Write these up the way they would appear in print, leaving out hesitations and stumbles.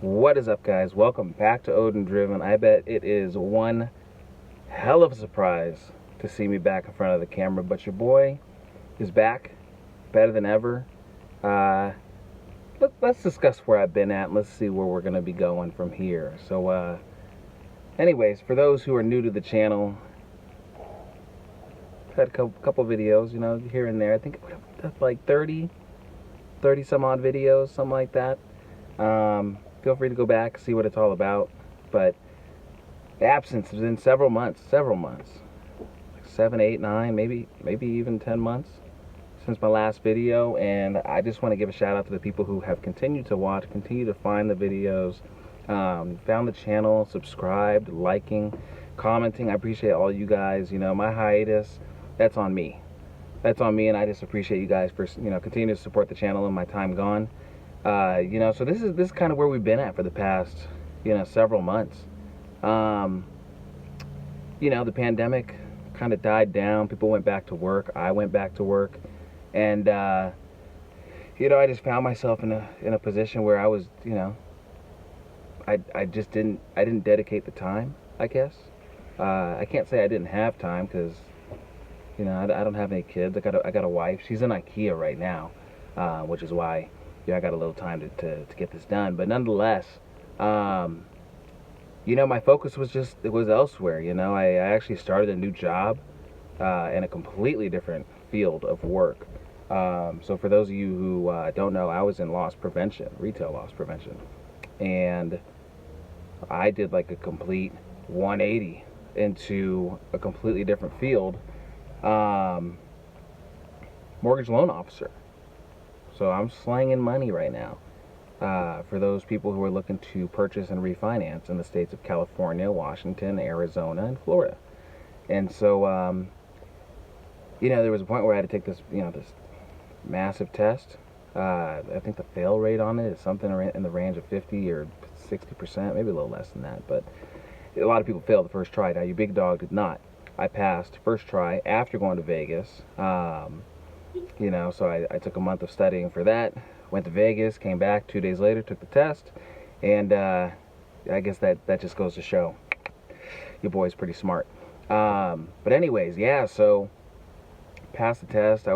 What is up, guys? Welcome back to Odin Driven. I bet it is one hell of a surprise to see me back in front of the camera, but your boy is back, better than ever. Uh, let's discuss where I've been at, and let's see where we're going to be going from here. Anyways, for those who are new to the channel, I've had a couple videos, here and there. I think that's like 30 some odd videos, something like that. Feel free to go back, see what it's all about. But the absence has been several months, like 7, 8, 9, maybe even 10 months since my last video. And I just want to give a shout out to the people who have continued to watch, continue to find the videos, found the channel, subscribed, liking, commenting. I appreciate all you guys. My hiatus, that's on me. That's on me, and I just appreciate you guys for continuing to support the channel in my time gone. So this is kind of where we've been at for the past, several months. The pandemic kind of died down. People went back to work. I went back to work, and I just found myself in a position where I was, I didn't dedicate the time, I guess. I can't say I didn't have time because, I don't have any kids. I got a wife. She's in IKEA right now, which is why. I got a little time to get this done, but nonetheless, my focus was elsewhere. I actually started a new job in a completely different field of work. So for those of you who don't know, I was in loss prevention, retail loss prevention, and I did like a complete 180 into a completely different field, mortgage loan officer. So I'm slanging money right now for those people who are looking to purchase and refinance in the states of California, Washington, Arizona, and Florida. And so, there was a point where I had to take this, this massive test. I think the fail rate on it is something in the range of 50 or 60%, maybe a little less than that. But a lot of people fail the first try. Now, you big dog did not. I passed first try after going to Vegas. So I took a month of studying for that, went to Vegas, came back 2 days later, took the test, and I guess that just goes to show your boy's pretty smart. But anyways, yeah, so passed the test. I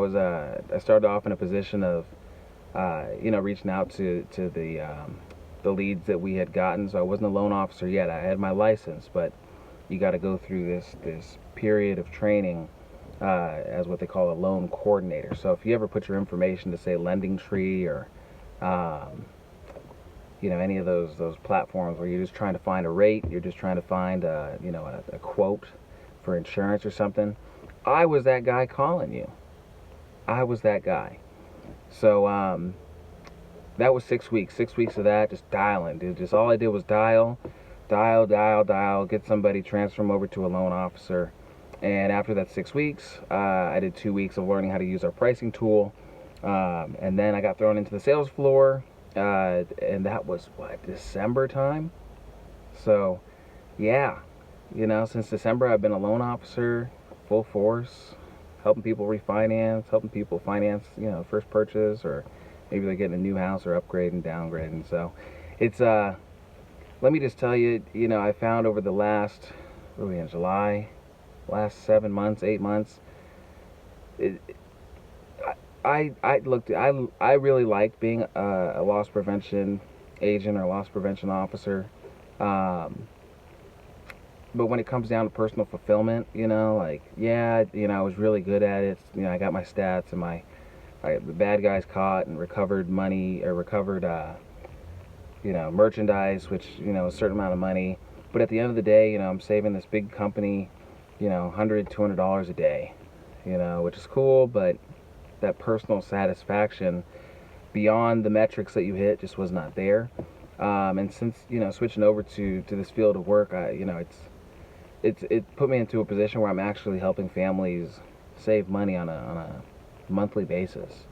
started off in a position of, reaching out to the leads that we had gotten. So I wasn't a loan officer yet. I had my license, but you got to go through this period of training as what they call a loan coordinator. So if you ever put your information to, say, Lending Tree or any of those platforms where you're just trying to find a rate, you're just trying to find a quote for insurance or something, I was that guy calling you. I was that guy. So that was 6 weeks. 6 weeks of that, just dialing, dude. Just all I did was dial, get somebody, transfer them over to a loan officer. And after that 6 weeks, I did 2 weeks of learning how to use our pricing tool. And then I got thrown into the sales floor. And that was, December time? So, yeah. Since December, I've been a loan officer, full force, helping people refinance, helping people finance, first purchase, or maybe they're getting a new house or upgrading, downgrading. So, it's, let me just tell you, I found over the last, what are we in, July? Last 7 months, 8 months, I really liked being a loss prevention agent or loss prevention officer, but when it comes down to personal fulfillment, I was really good at it. I got my stats and the bad guys caught and recovered money, or recovered merchandise, which a certain amount of money. But at the end of the day, I'm saving this big company $100, $200 a day, which is cool, but that personal satisfaction beyond the metrics that you hit just was not there. And since, switching over to this field of work, it put me into a position where I'm actually helping families save money on a monthly basis.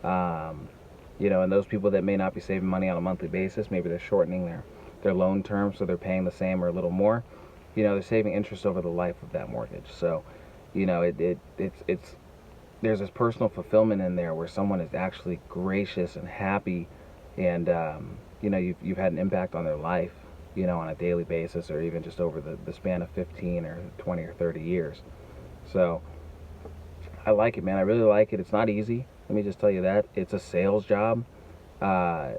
And those people that may not be saving money on a monthly basis, maybe they're shortening their loan term, so they're paying the same or a little more. They're saving interest over the life of that mortgage. So, it's there's this personal fulfillment in there where someone is actually gracious and happy and you know, you've had an impact on their life, you know, on a daily basis, or even just over the span of 15 or 20 or 30 years. So I like it, man. I really like it. It's not easy. Let me just tell you that. It's a sales job. Uh,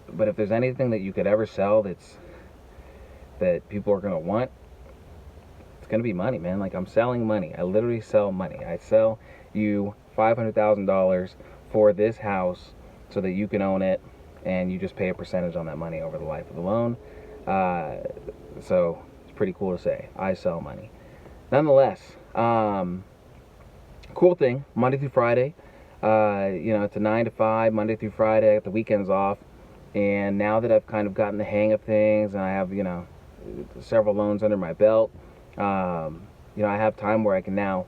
but if there's anything that you could ever sell that people are going to want, it's going to be money, man. Like, I'm selling money. I literally sell money. I sell you $500,000 for this house so that you can own it, and you just pay a percentage on that money over the life of the loan. So it's pretty cool to say. I sell money. Nonetheless, cool thing, Monday through Friday. You know, it's a 9 to 5, Monday through Friday. I got the weekends off. And now that I've kind of gotten the hang of things, and I have, you know, several loans under my belt, you know, I have time where I can now,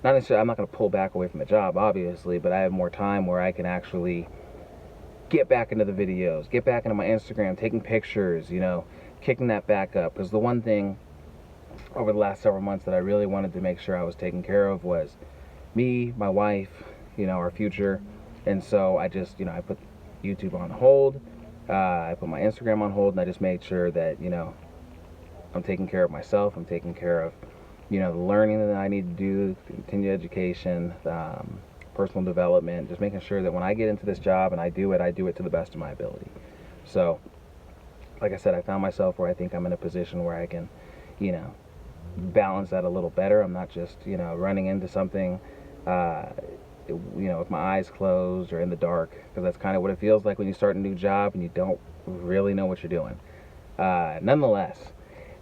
not necessarily, I'm not going to pull back away from the job, obviously, but I have more time where I can actually get back into the videos, get back into my Instagram, taking pictures, you know, kicking that back up. Because the one thing over the last several months that I really wanted to make sure I was taking care of was me, my wife, you know, our future. And so I just, you know, I put YouTube on hold, I put my Instagram on hold, and I just made sure that, you know, I'm taking care of myself, I'm taking care of, you know, the learning that I need to do, continued education, personal development, just making sure that when I get into this job and I do it to the best of my ability. So, like I said, I found myself where I think I'm in a position where I can, you know, balance that a little better. I'm not just, you know, running into something, you know, with my eyes closed or in the dark, because that's kind of what it feels like when you start a new job and you don't really know what you're doing. Nonetheless,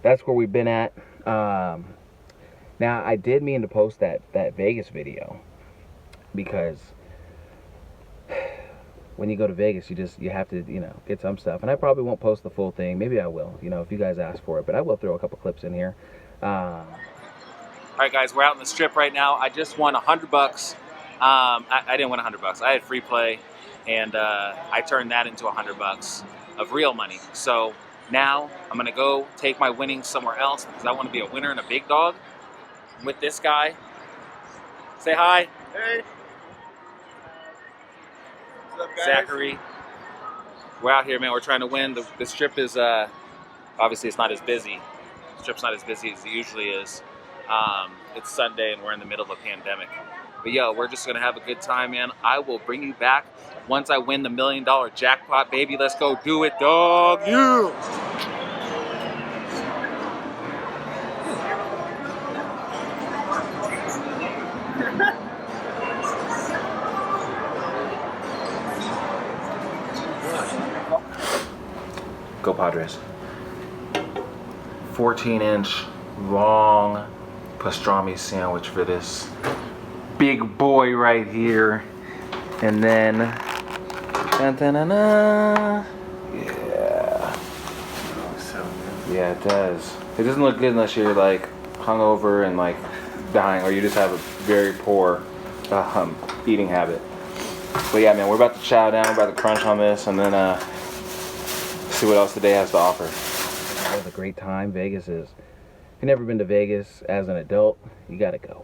that's where we've been at. Now, I did mean to post that Vegas video, because when you go to Vegas, you have to, you know, get some stuff. And I probably won't post the full thing. Maybe I will, you know, if you guys ask for it. But I will throw a couple clips in here. All right, guys, we're out in the strip right now. I just won $100. I didn't win $100. I had free play, and I turned that into $100 of real money. So now I'm gonna go take my winnings somewhere else, because I want to be a winner and a big dog with this guy. Say hi. Hey. What's up, guys? Zachary. We're out here, man. We're trying to win. The strip is obviously it's not as busy. The strip's not as busy as it usually is. It's Sunday and we're in the middle of a pandemic. But yo, we're just gonna have a good time, man. I will bring you back once I win the $1 million jackpot, baby. Let's go do it, dog. You. Go Padres. 14-inch long pastrami sandwich for this big boy right here. And then, yeah. Yeah, it does. It doesn't look good unless you're like hungover and like dying, or you just have a very poor eating habit. But yeah, man, we're about to chow down, we're about to crunch on this, and then see what else the day has to offer. That was a great time. Vegas is. If you've never been to Vegas as an adult, you gotta go.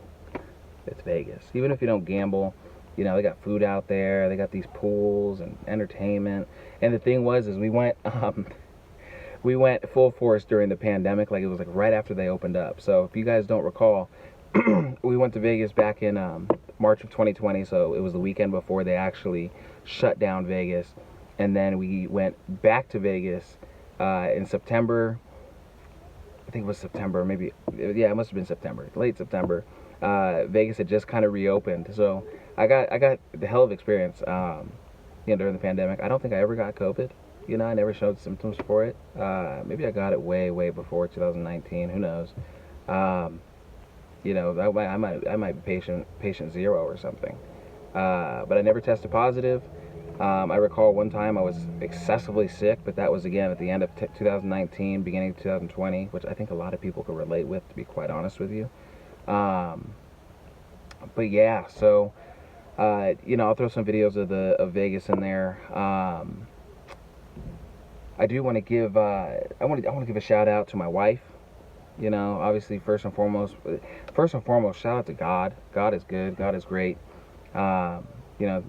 It's Vegas. Even if you don't gamble, you know, they got food out there, they got these pools and entertainment. And the thing was, is we went full force during the pandemic, like it was like right after they opened up. So if you guys don't recall, we went to Vegas back in March of 2020, so it was the weekend before they actually shut down Vegas. And then we went back to Vegas in September. I think it was September, maybe. Yeah, it must have been September, late September. Vegas had just kind of reopened, so I got the hell of experience. You know, during the pandemic, I don't think I ever got COVID. You know, I never showed symptoms for it. Maybe I got it way before 2019. Who knows? You know, I might be patient zero or something. But I never tested positive. I recall one time I was excessively sick, but that was again at the end of 2019, beginning of 2020, which I think a lot of people could relate with, to be quite honest with you. But yeah, so you know, I'll throw some videos of Vegas in there. I do want to give I want to give a shout out to my wife. You know, obviously first and foremost, shout out to God. God is good. God is great. You know,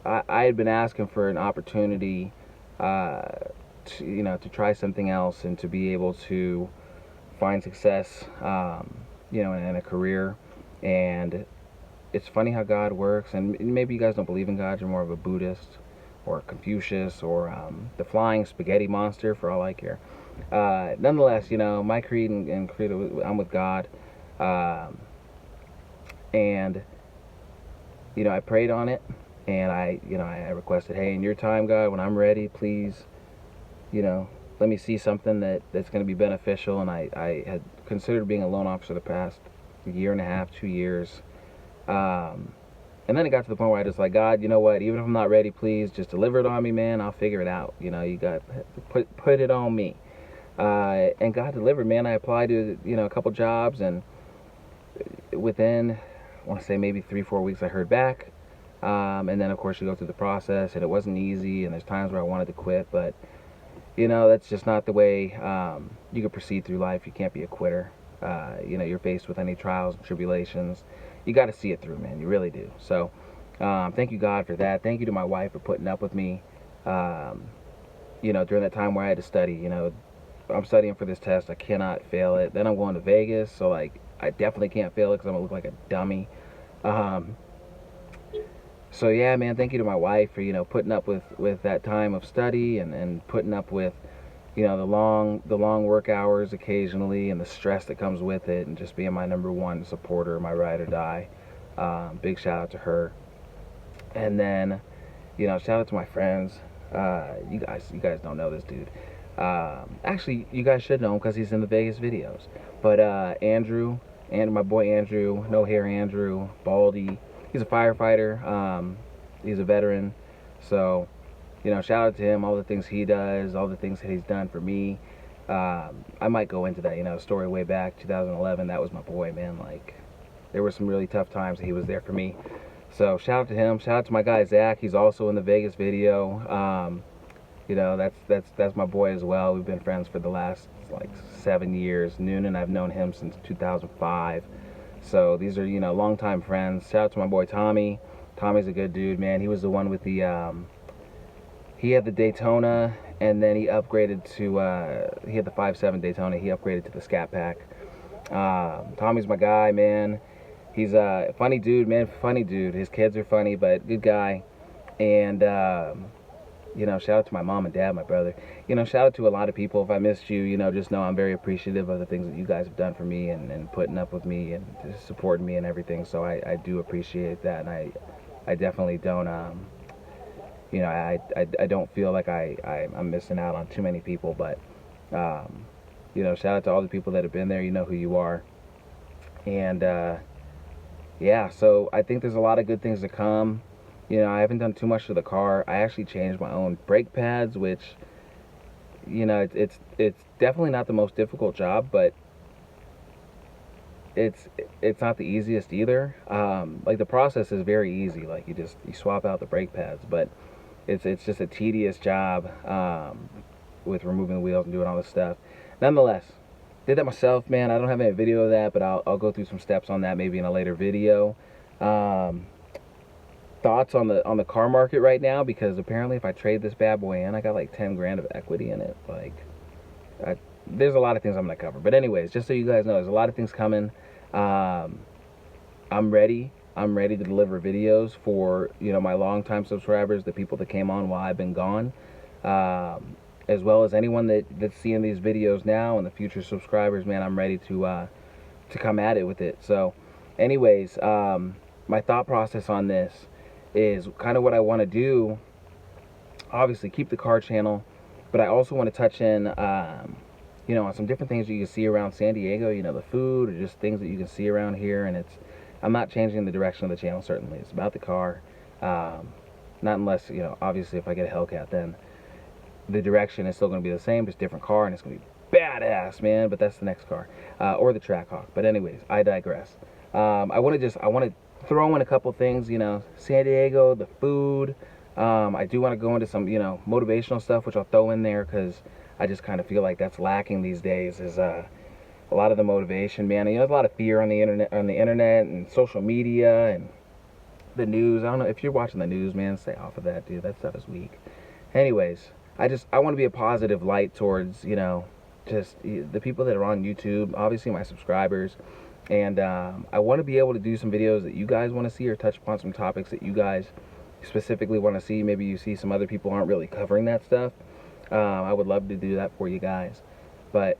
I had been asking for an opportunity, to try something else and to be able to find success, in a career. And it's funny how God works. And maybe you guys don't believe in God. You're more of a Buddhist or Confucius or the flying spaghetti monster, for all I care. Nonetheless, my creed and credo, I'm with God. Um, and I prayed on it, and I requested, hey, in your time, God, when I'm ready, please, let me see something that's going to be beneficial. And I had considered being a loan officer the past year and a half, 2 years. And then it got to the point where I just like, God, you know what, even if I'm not ready, please just deliver it on me, man. I'll figure it out. You got put it on me. And God delivered, man. I applied to, a couple jobs, and within, I want to say maybe 3-4 weeks, I heard back. And then, of course, you go through the process, and it wasn't easy, and there's times where I wanted to quit, but, that's just not the way you can proceed through life. You can't be a quitter. You're faced with any trials and tribulations. You got to see it through, man. You really do. So, thank you, God, for that. Thank you to my wife for putting up with me, during that time where I had to study. I'm studying for this test. I cannot fail it. Then I'm going to Vegas, so, like, I definitely can't fail it because I'm going to look like a dummy. So yeah, man, thank you to my wife for, putting up with that time of study, and putting up with, the long work hours occasionally, and the stress that comes with it, and just being my number one supporter, my ride or die. Big shout out to her. And then, shout out to my friends. You guys don't know this dude. Actually, you guys should know him because he's in the Vegas videos. But Andrew, and my boy Andrew, No Hair Andrew, Baldy. He's a firefighter. He's a veteran. So, shout out to him, all the things he does, all the things that he's done for me. I might go into that, story way back, 2011. That was my boy, man. Like, there were some really tough times that he was there for me. So, shout out to him. Shout out to my guy, Zach. He's also in the Vegas video. That's my boy as well. We've been friends for the last, like, 7 years. Noonan, I've known him since 2005. So these are, longtime friends. Shout out to my boy Tommy. Tommy's a good dude, man. He was the one with the, he had the Daytona, and then he upgraded to, he had the 5.7 Daytona. He upgraded to the Scat Pack. Tommy's my guy, man. He's a funny dude, man. Funny dude. His kids are funny, but good guy. And, shout out to my mom and dad, my brother. Shout out to a lot of people. If I missed you, just know I'm very appreciative of the things that you guys have done for me, and putting up with me and supporting me and everything. So I do appreciate that, and I definitely don't, I don't feel like I'm missing out on too many people. But, shout out to all the people that have been there. You know who you are. And, yeah, so I think there's a lot of good things to come. I haven't done too much to the car. I actually changed my own brake pads, which, it's definitely not the most difficult job, but it's not the easiest either. Like, the process is very easy. Like, you swap out the brake pads, but it's just a tedious job, with removing the wheels and doing all this stuff. Nonetheless, did that myself, man. I don't have any video of that, but I'll go through some steps on that maybe in a later video. Thoughts on the car market right now, because apparently if I trade this bad boy in, I got like 10 grand of equity in it. Like, there's a lot of things I'm gonna cover, but anyways, just so you guys know, there's a lot of things coming. I'm ready to deliver videos for my longtime subscribers, the people that came on while I've been gone, as well as anyone that's seeing these videos now, and the future subscribers. Man, I'm ready to come at it with it. So anyways, my thought process on this is kind of what I want to do. Obviously keep the car channel, but I also want to touch in on some different things you can see around San Diego, the food, or just things that you can see around here. And I'm not changing the direction of the channel, certainly. It's about the car. Not unless, obviously if I get a Hellcat, then the direction is still going to be the same, just different car, and it's going to be badass, man. But that's the next car, or the Trackhawk. But anyways, I digress. I want to throw in a couple things, San Diego, the food. I do want to go into some, motivational stuff, which I'll throw in there, because I just kind of feel like that's lacking these days, is a lot of the motivation, man. There's a lot of fear on the internet and social media, and the news. I don't know if you're watching the news, man. Stay off of that, dude. That stuff is weak. Anyways, I want to be a positive light towards, you know, just the people that are on YouTube. Obviously, my subscribers. And I want to be able to do some videos that you guys want to see, or touch upon some topics that you guys specifically want to see. Maybe you see some other people aren't really covering that stuff. I would love to do that for you guys. But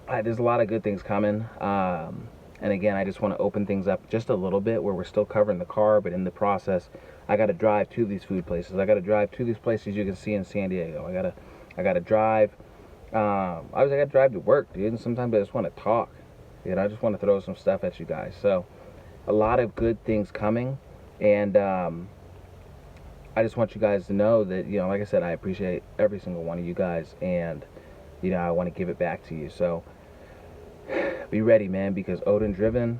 there's a lot of good things coming. And again, I just want to open things up just a little bit, where we're still covering the car, but in the process, I got to drive to these food places. I got to drive to these places you can see in San Diego. I got to drive. I got to drive to work, dude. And sometimes I just want to talk. You know, I just want to throw some stuff at you guys. So, a lot of good things coming, and I just want you guys to know that, you know, like I said, I appreciate every single one of you guys, and you know, I want to give it back to you. So, be ready, man, because Odin Driven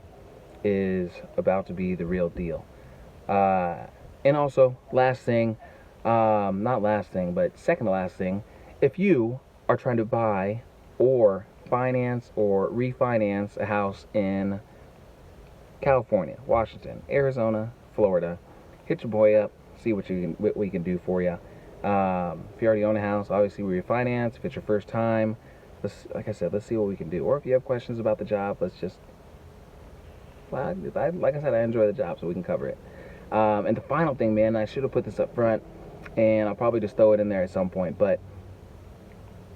is about to be the real deal. And also, last thing, not last thing, but second to last thing, if you are trying to buy or finance or refinance a house in California, Washington, Arizona, Florida, hit your boy up, see what we can do for you. If you already own a house, obviously we refinance. If it's your first time, like I said, let's see what we can do. Or if you have questions about the job, let's just, well, like I said, I enjoy the job, so we can cover it. And the final thing, man, I should have put this up front, and I'll probably just throw it in there at some point, but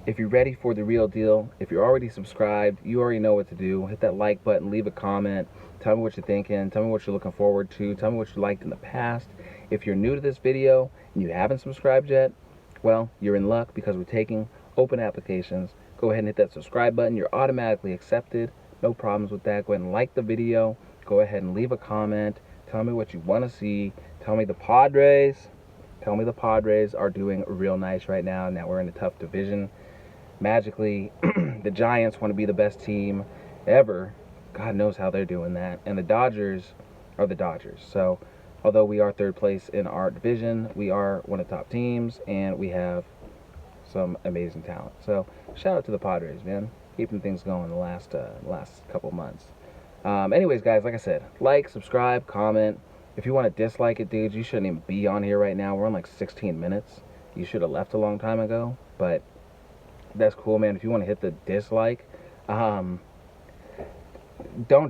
if you're ready for the real deal, if you're already subscribed, you already know what to do. Hit that like button, leave a comment, tell me what you're thinking, tell me what you're looking forward to, tell me what you liked in the past. If you're new to this video and you haven't subscribed yet, well, you're in luck, because we're taking open applications. Go ahead and hit that subscribe button. You're automatically accepted. No problems with that. Go ahead and like the video. Go ahead and leave a comment. Tell me what you want to see. Tell me the Padres are doing real nice right now. Now we're in a tough division. Magically, the Giants want to be the best team ever. God knows how they're doing that. And the Dodgers are the Dodgers. So, although we are third place in our division, we are one of the top teams, and we have some amazing talent. So, shout out to the Padres, man. Keeping things going the last couple months. Anyways, guys, like I said, like, subscribe, comment. If you want to dislike it, dude, you shouldn't even be on here right now. We're on like 16 minutes. You should have left a long time ago, but that's cool, man. If you want to hit the dislike, don't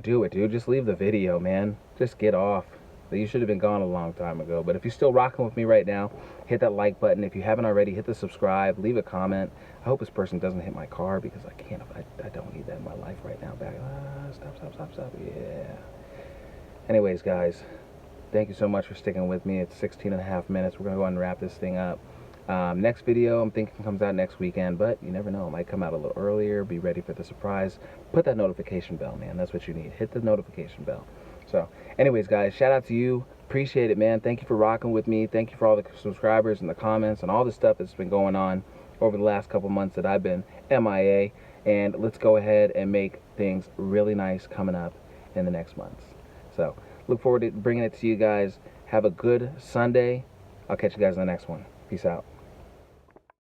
do it, dude. Just leave the video, man. Just get off. You should have been gone a long time ago. But if you're still rocking with me right now, hit that like button. If you haven't already, hit the subscribe, leave a comment. I hope this person doesn't hit my car, because I can't. I don't need that in my life right now. Stop. Yeah. Anyways, guys, thank you so much for sticking with me. It's 16 and a half minutes. We're going to go ahead and wrap this thing up. Next video, I'm thinking, comes out next weekend, but you never know. It might come out a little earlier. Be ready for the surprise. Put that notification bell, man. That's what you need. Hit the notification bell. So, anyways, guys, shout out to you. Appreciate it, man. Thank you for rocking with me. Thank you for all the subscribers and the comments and all the stuff that's been going on over the last couple months that I've been MIA. And let's go ahead and make things really nice coming up in the next months. So, look forward to bringing it to you guys. Have a good Sunday. I'll catch you guys in the next one. Peace out.